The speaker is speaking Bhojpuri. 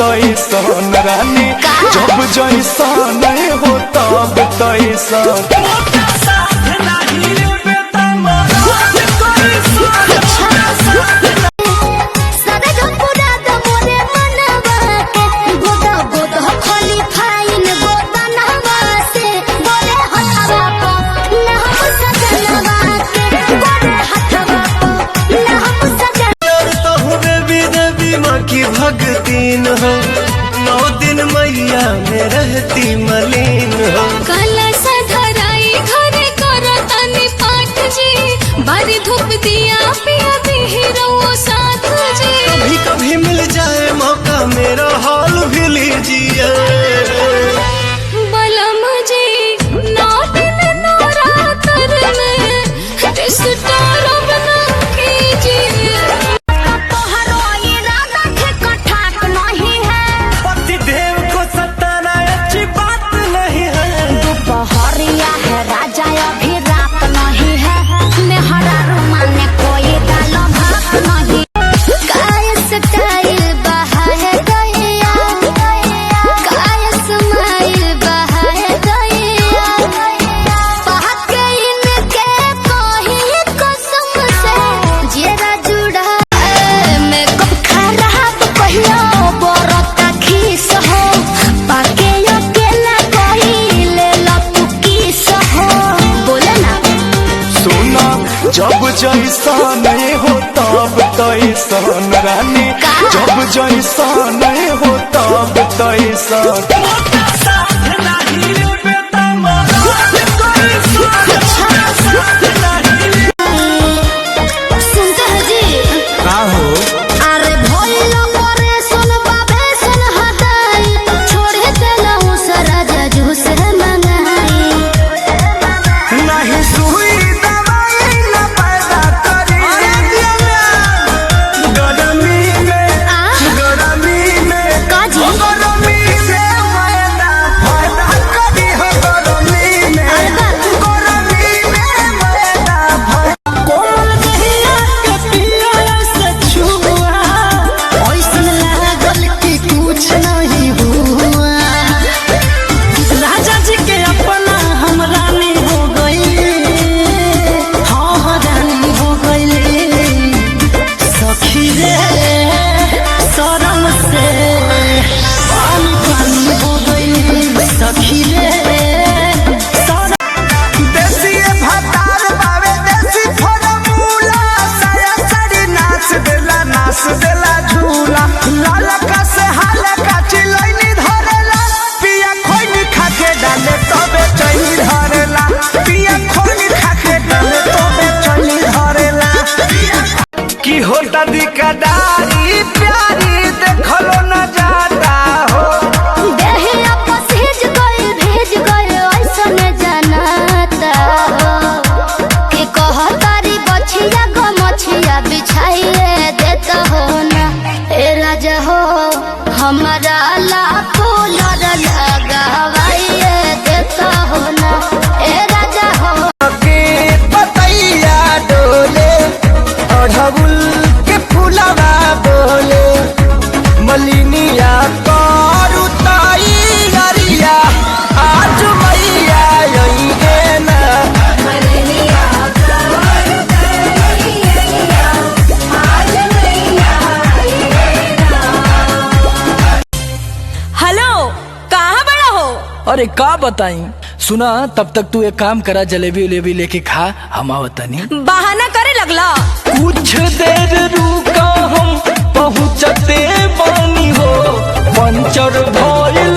तैसन रानी, जब जैसन हो तब तैसन। भगतीन हो 9 दिन मैया में रहती मलिन हो। कलश धराई घरे करतनी पाठ जी, बारी धूप दिया पिया बिहरो साथ जी। कभी कभी मिल जाए मौका मेरा हाल भी लीजिए बलम जी। 9 दिन नवरात्र में डिस्टर्ब ना कीजिए। जब जैसन हो तब तैसन रानी, जब जैसन हो तब तैसन। कदारी प्यारी देखलो न जाता हो। देहिया पसीज भेज गइल ऐसन जनाता हो। कि कहतारी बछिया गो मछिया बिछाइए देता हो ना। ए राजा हो हमारा लाखो लड़ लगावाइए देता हो ना। ए राजा हो के पतैया डोले अढ़बुल फुलवा बोले मलिनिया करू तैयारिया आज मैया आइगे ना। हेलो कहाँ बड़ा हो? अरे का बताई, सुना तब तक तू एक काम करा, जलेबी उलेबी लेके खा, हम आवतनी। बहाना करे लगला। कुछ देर रुका हम पहुँचते बानी हो, पंचर भइल